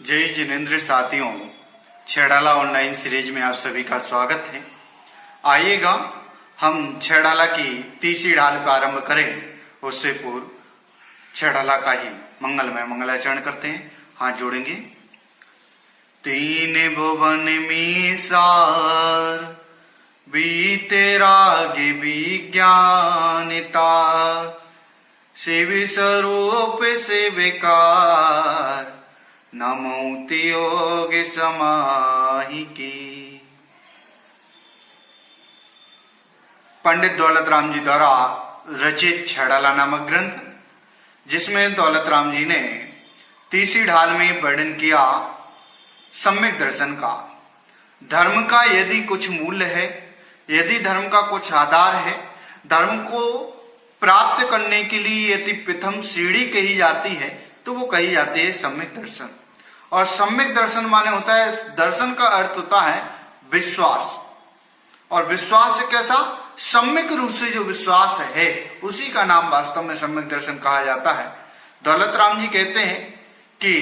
जय जिनेन्द्र साथियों, छेड़ाला online series में आप सभी का स्वागत है। आइएगा हम छेड़ाला की तीसरी ढाल प्रारंभ करें, उससे पूर्व छेड़ाला का ही मंगलमय मंगलाचरण करते हैं। हाथ जोड़ेंगे। तीन भुवन मीसार बीते राग विज्ञानिता, शिव स्वरूप शिविकार नमोति योग समाहिकी। पंडित दौलत राम जी द्वारा रचित छेड़ाला नामक ग्रंथ, जिसमें दौलत राम जी ने तीसरी ढाल में वर्णन किया सम्यक दर्शन का। धर्म का यदि कुछ मूल्य है, यदि धर्म का कुछ आधार है, धर्म को प्राप्त करने के लिए यदि प्रथम सीढ़ी कही जाती है तो वो कही जाती है सम्यक दर्शन। और सम्यक दर्शन माने होता है, दर्शन का अर्थ होता है विश्वास। और विश्वास से कैसा? सम्यक रूप से जो विश्वास है उसी का नाम वास्तव में सम्यक दर्शन कहा जाता है। दौलत राम जी कहते हैं कि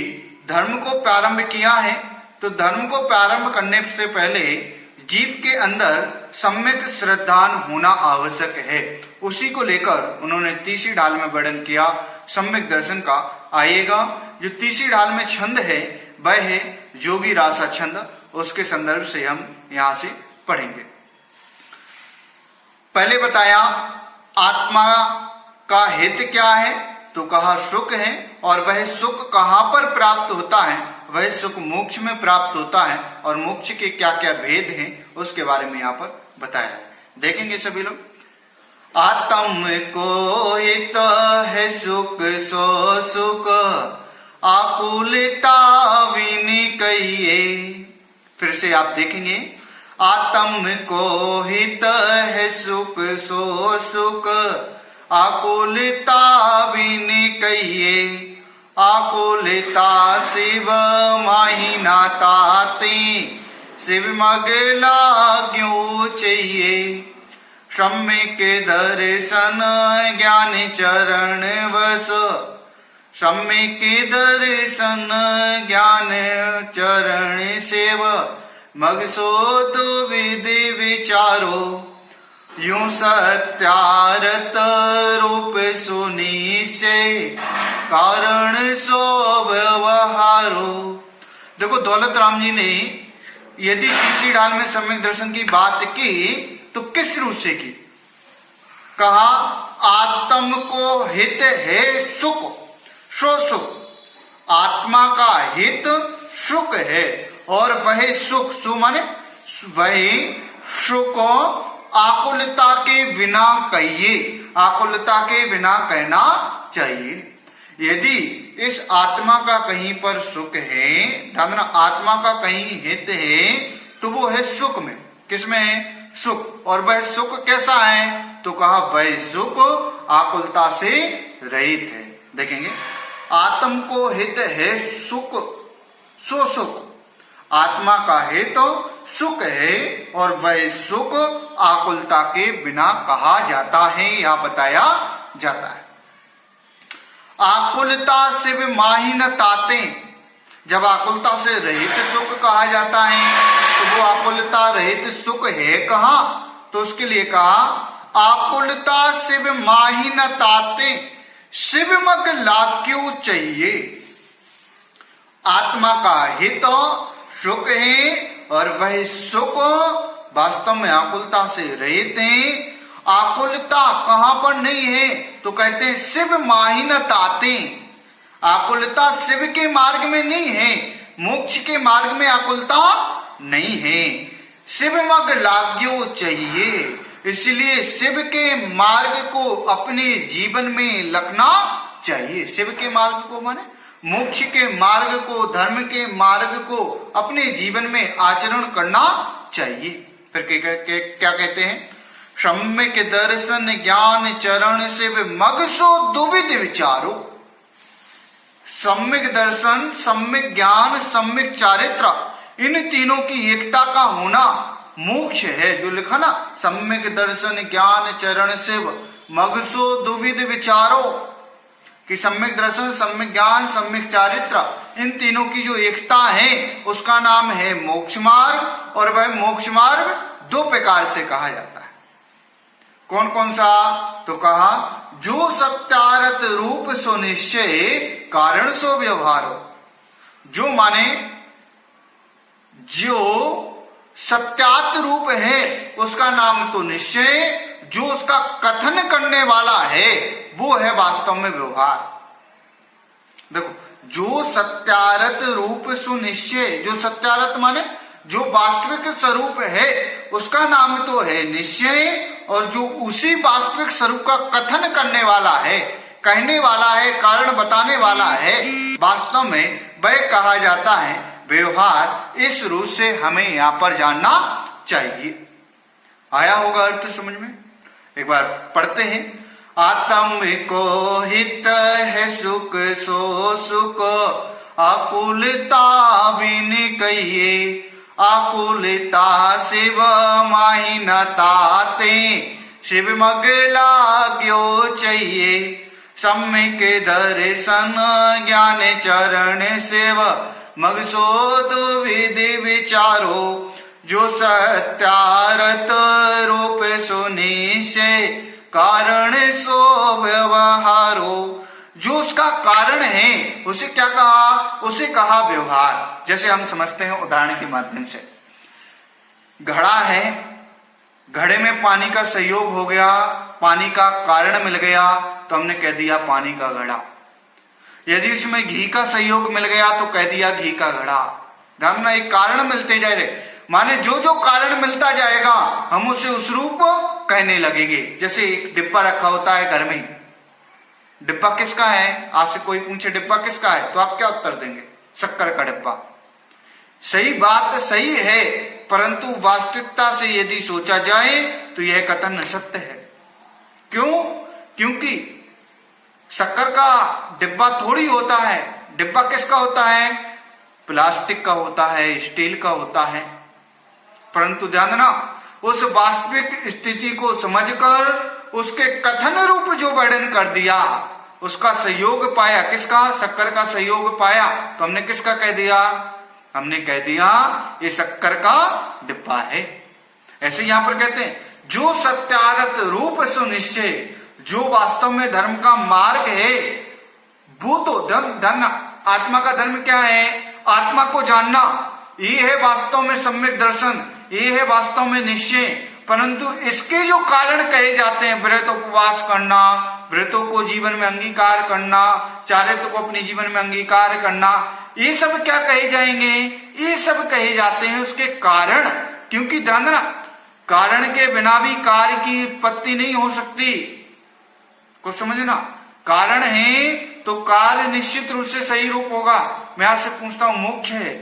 धर्म को प्रारंभ किया है तो धर्म को प्रारंभ करने से पहले जीव के अंदर सम्यक श्रद्धान होना आवश्यक है। उसी को लेकर उन्होंने तीसरी ढाल में वर्णन किया सम्यक दर्शन का। आइएगा, जो तीसरी ढाल में छंद है वह है जोगी रासा छंद, उसके संदर्भ से हम यहां से पढ़ेंगे। पहले बताया आत्मा का हित क्या है, तो कहा सुख है। और वह सुख कहां पर प्राप्त होता है? वह सुख मोक्ष में प्राप्त होता है। और मोक्ष के क्या क्या भेद हैं उसके बारे में यहाँ पर बताया। देखेंगे सभी लोग। आत्म को हित है सुख सो सुख, आकुलता विनि कहिए। फिर से आप देखेंगे। आत्म को हित है सुख सो सुख, आकुलता विनि कहिए। आकुलता शिव माहिना ताते, शिव मग लाग्यो चाहिए। सम्यक दर्शन ज्ञान चरण वस, सम्यक दर्शन ज्ञान चरण सेव। मगसोद विधि विचारो, यूं सत्यारत रूप सुनी से, कारण सो व्यवहारो। देखो, दौलत राम जी ने यदि तीसरी ढाल में सम्यक दर्शन की बात की तो किस रूप से की? कहा आत्म को हित है सुख सो सुख। आत्मा का हित सुख है और वह सुख, सो माने वही सुख आकुलता के बिना कहिए। आकुलता के बिना कहना चाहिए। यदि इस आत्मा का कहीं पर सुख है, ध्यान, आत्मा का कहीं हित है तो वो है सुख में। किसमें है? सुख। और वह सुख कैसा है? तो कहा वह सुख आकुलता से रहित है। देखेंगे, आत्म को हित है सुख सो सुख। आत्मा का हित सुख है और वह सुख आकुलता के बिना कहा जाता है या बताया जाता है। आकुलता शिव माहिन ताते। जब आकुलता से रहित सुख कहा जाता है तो वो आकुलता रहित सुख है कहां? तो उसके लिए कहा आकुलता शिव माहिन ताते, शिव मग लाग्यो चाहिए। आत्मा का हित सुख है और वह सुख वास्तव में आकुलता से रहित है। आकुलता कहां पर नहीं है? तो कहते हैं शिव माहिन ताते। आकुलता शिव के मार्ग में नहीं है, मोक्ष के मार्ग में आकुलता नहीं है। शिव मग लाग्यो चाहिए, इसलिए शिव के मार्ग को अपने जीवन में रखना चाहिए। शिव के मार्ग को माने मोक्ष के मार्ग को, धर्म के मार्ग को अपने जीवन में आचरण करना चाहिए। फिर क्या कहते हैं? सम्यक दर्शन ज्ञान चरण शिव मगसो दुविध विचारो। सम्यक दर्शन, सम्यक ज्ञान, सम्यक चारित्र, इन तीनों की एकता का होना मोक्ष है। जो लिखा ना, सम्यक दर्शन ज्ञान चरण शिव मगसो दुविध विचारो। कि सम्यक दर्शन, सम्यक ज्ञान, सम्यक चारित्र, इन तीनों की जो एकता है उसका नाम है मोक्ष मार्ग। और वह मोक्ष मार्ग दो प्रकार से कहा जाता है। कौन कौन सा? तो कहा जो सत्यारत रूप सो निश्चय कारण सो व्यवहार हो। जो माने जो सत्यात रूप है उसका नाम तो निश्चय, जो उसका कथन करने वाला है वो है वास्तव में व्यवहार। देखो, जो सत्यारत रूप सुनिश्चय, जो सत्यारत माने जो वास्तविक स्वरूप है उसका नाम तो है निश्चय, और जो उसी वास्तविक स्वरूप का कथन करने वाला है, कहने वाला है, कारण बताने वाला है, वास्तव में वह कहा जाता है व्यवहार। इस रूप से हमें यहां पर जानना चाहिए। आया होगा अर्थ समझ में? एक बार पढ़ते हैं। आत्म को हित है सुख सो सुख, आकुलता बिन कहिए, आकुलता शिव माही न ताते, शिव मगला क्यों चाहिए, सम्यक दर्शन ज्ञान चरण सेव, मगसोद विधि विचारो, जो सत्यारत रूप सुनिश्चय कारण सो व्यवहारो। जो उसका कारण है उसे क्या कहा? उसे कहा व्यवहार। जैसे हम समझते हैं उदाहरण के माध्यम से, घड़ा है, घड़े में पानी का संयोग हो गया, पानी का कारण मिल गया तो हमने कह दिया पानी का घड़ा। यदि उसमें घी का संयोग मिल गया तो कह दिया घी का घड़ा। ध्यान ना, एक कारण मिलते जा रहे, माने जो जो कारण मिलता जाएगा हम उसे उस रूप कहने लगेंगे। जैसे एक डिब्बा रखा होता है घर में, डिब्बा किसका है? आपसे कोई पूछे डिब्बा किसका है तो आप क्या उत्तर देंगे? शक्कर का डिब्बा। सही बात सही है, परंतु वास्तविकता से यदि सोचा जाए तो यह कथन सत्य है। क्यों? क्योंकि शक्कर का डिब्बा थोड़ी होता है। डिब्बा किसका होता है? प्लास्टिक का होता है, स्टील का होता है। परंतु ध्यान देना, उस वास्तविक स्थिति को समझकर उसके कथन रूप जो वर्णन कर दिया, उसका सहयोग पाया, किसका? शक्कर का सहयोग पाया, तो हमने किसका कह दिया? हमने कह दिया ये शक्कर का डिब्बा है। ऐसे यहां पर कहते हैं जो सत्यारत रूप सुनिश्चय, जो वास्तव में धर्म का मार्ग है वो तो धर्म, आत्मा का धर्म क्या है? आत्मा को जानना, ये है वास्तव में सम्यक दर्शन, ये है वास्तव में निश्चय। परंतु इसके जो कारण कहे जाते हैं, व्रत उपवास करना, व्रतों को जीवन में अंगीकार करना, चारित्र को अपने जीवन में अंगीकार करना, ये सब क्या कहे जाएंगे? ये सब कहे जाते हैं उसके कारण। क्योंकि ध्यान देना, कारण के बिना भी कार्य की उत्पत्ति नहीं हो सकती। कुछ समझना, कारण है तो कार्य निश्चित रूप से सही रूप होगा। मैं आपसे पूछता हूं मोक्ष है,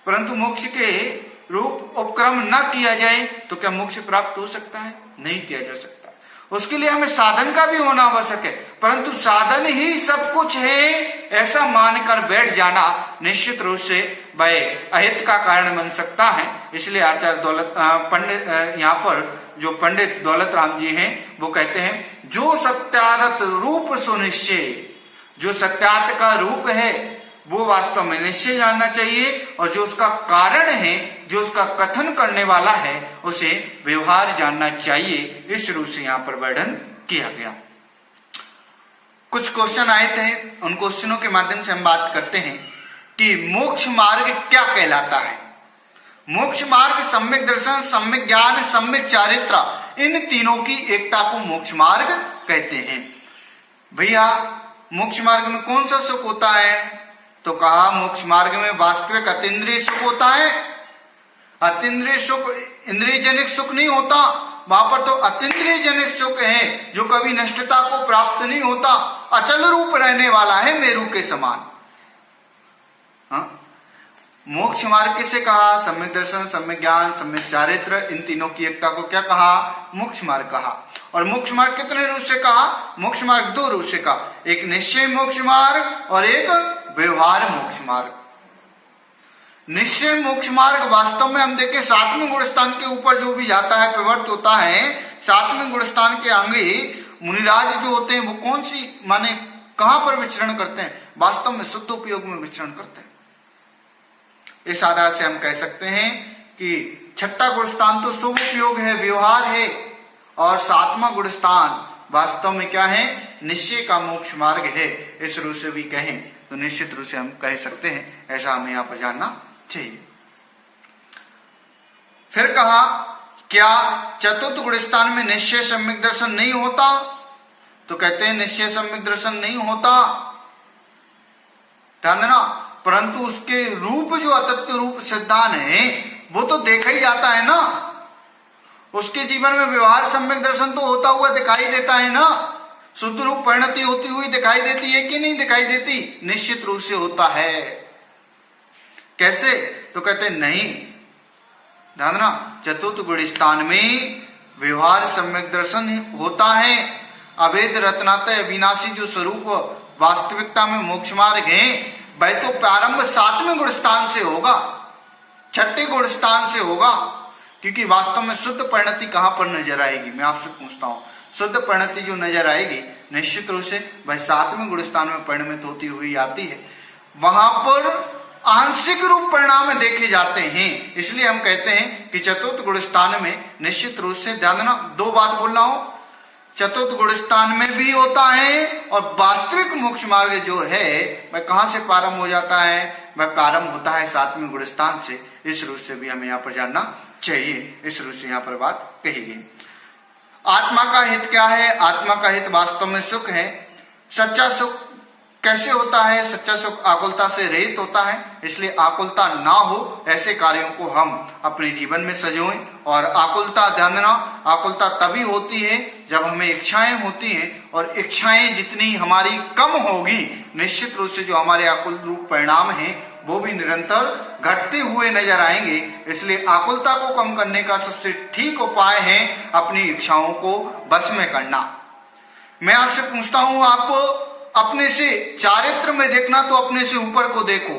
परंतु मोक्ष के रूप उपक्रम न किया जाए तो क्या मोक्ष प्राप्त हो सकता है? नहीं किया जा सकता। उसके लिए हमें साधन का भी होना आवश्यक है, परंतु साधन ही सब कुछ है ऐसा मानकर बैठ जाना निश्चित रूप से वह अहित का कारण बन सकता है। इसलिए आचार्य पंडित यहाँ पर जो पंडित दौलत राम जी हैं वो कहते हैं जो सत्यारत रूप सुनिश्चय, जो सत्यार्थ का रूप है वो वास्तव में निश्चय जानना चाहिए, और जो उसका कारण है, जो उसका कथन करने वाला है, उसे व्यवहार जानना चाहिए। इस रूप से यहाँ पर वर्णन किया गया। कुछ क्वेश्चन आए थे, उन क्वेश्चनों के माध्यम से हम बात करते हैं कि मोक्ष मार्ग क्या कहलाता है। मोक्ष मार्ग सम्यक दर्शन, सम्यक ज्ञान, सम्यक चारित्र, इन तीनों की एकता को मोक्ष मार्ग कहते हैं। भैया मोक्ष मार्ग में कौन सा सुख होता है? तो कहा मोक्ष मार्ग में वास्तविक अतीन्द्रिय सुख होता है। अतीन्द्रिय सुख इंद्रिय जनिक सुख नहीं होता, वहां पर तो अतीन्द्रिय जनिक सुख है जो कभी नष्टता को प्राप्त नहीं होता, अचल रूप रहने वाला है, मेरू के समान। हाँ? मोक्ष मार्ग किसे कहा? सम्यक दर्शन, सम्यक ज्ञान, सम्यक चारित्र, इन तीनों की एकता को क्या कहा? मोक्ष मार्ग कहा। और मोक्ष मार्ग कितने रूप से कहा? मोक्ष मार्ग दो रूप से कहा, एक निश्चय मोक्ष मार्ग और एक व्यवहार मोक्ष मार्ग। निश्चय मोक्ष मार्ग वास्तव में हम देखें सातवें गुण स्थान के ऊपर जो भी जाता है, प्रवृत्त होता है, सातवें गुण स्थान के आगे मुनिराज जो होते हैं वो कौन सी माने कहां पर विचरण करते हैं? वास्तव में शुद्ध उपयोग में विचरण करते हैं। इस आधार से हम कह सकते हैं कि छठा गुणस्थान तो शुभ उपयोग है, व्यवहार है, और सातवां गुणस्थान वास्तव में क्या है? निश्चय का मोक्ष मार्ग है। इस रूप से भी कहें तो निश्चित रूप से हम कह सकते हैं, ऐसा हमें यहाँ पर जानना चाहिए। फिर कहा, क्या चतुर्थ गुणस्थान में निश्चय सम्यक दर्शन नहीं होता? तो कहते हैं निश्चय सम्यक दर्शन नहीं होता, ध्यान देना, परंतु उसके रूप जो अतत्व रूप सिद्धांत है वो तो देखा ही जाता है ना। उसके जीवन में व्यवहार सम्यक दर्शन तो होता हुआ दिखाई देता है ना। शुद्ध रूप परिणति होती हुई दिखाई देती है कि नहीं दिखाई देती? निश्चित रूप से होता है। कैसे? तो कहते नहीं, ध्यान देना, चतुर्थ गुणस्थान में व्यवहार सम्यक दर्शन होता है। अभेद रत्नातय अविनाशी जो स्वरूप वास्तविकता में मोक्ष मार्ग है वह तो प्रारंभ सातवें गुणस्थान से होगा, छठे गुणस्थान से होगा, क्योंकि वास्तव में शुद्ध परिणति कहां पर नजर आएगी? मैं आपसे पूछता हूं, शुद्ध परिणति जो नजर आएगी निश्चित रूप से वह सातवें गुणस्थान में परिणमित होती हुई आती है। वहां पर आंशिक रूप परिणाम देखे जाते हैं। इसलिए हम कहते हैं कि चतुर्थ गुणस्थान में निश्चित रूप से, ध्यान देना, दो बात बोल रहा हूं, चतुर्थ गुणस्थान में भी होता है और वास्तविक मोक्ष मार्ग जो है वह कहां से प्रारंभ हो जाता है? वह प्रारंभ होता है सातवें गुणस्थान से। इस रूप से भी हमें यहाँ पर जानना चाहिए। इस रूप से यहाँ पर बात कही गई। आत्मा का हित क्या है? आत्मा का हित वास्तव में सुख है। सच्चा सुख कैसे होता है? सच्चा सुख आकुलता से रहित होता है। इसलिए आकुलता ना हो ऐसे कार्यों को हम अपने जीवन में सजोएं। और आकुलता, ध्यान देना, आकुलता तभी होती है जब हमें इच्छाएं होती हैं, और इच्छाएं जितनी हमारी कम होगी निश्चित रूप से जो हमारे आकुल रूप परिणाम हैं वो भी निरंतर घटते हुए नजर आएंगे। इसलिए आकुलता को कम करने का सबसे ठीक उपाय है अपनी इच्छाओं को बस में करना। मैं आपसे पूछता हूं, आप अपने से चारित्र में देखना तो अपने से ऊपर को देखो,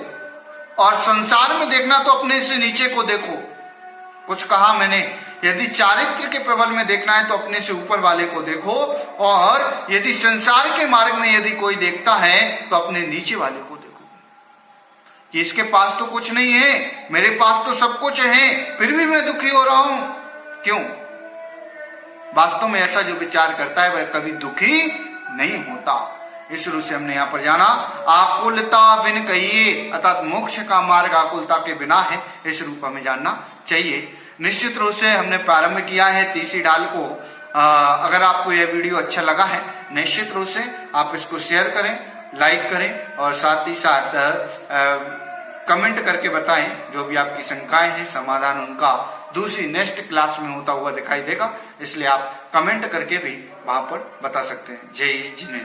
और संसार में देखना तो अपने से नीचे को देखो। कुछ कहा मैंने, यदि चारित्र के प्रबल में देखना है तो अपने से ऊपर वाले को देखो, और यदि संसार के मार्ग में यदि कोई देखता है तो अपने नीचे वाले को देखो कि इसके पास तो कुछ नहीं है, मेरे पास तो सब कुछ है, फिर भी मैं दुखी हो रहा हूं। क्यों? वास्तव में ऐसा जो विचार करता है वह कभी दुखी नहीं होता। इस रूप से हमने यहाँ पर जाना, आकुलता बिन कहिए, अर्थात मोक्ष का मार्ग आकुलता के बिना है। इस रूप हमें जानना चाहिए। निश्चित रूप से हमने प्रारंभ किया है तीसरी डाल को। अगर आपको यह वीडियो अच्छा लगा है निश्चित रूप से आप इसको शेयर करें, लाइक करें, और साथ ही साथ कमेंट करके बताएं जो भी आपकी शंकाएं हैं, समाधान उनका दूसरी नेक्स्ट क्लास में होता हुआ दिखाई देगा। इसलिए आप कमेंट करके भी वहां पर बता सकते हैं। जय जिनेंद्र।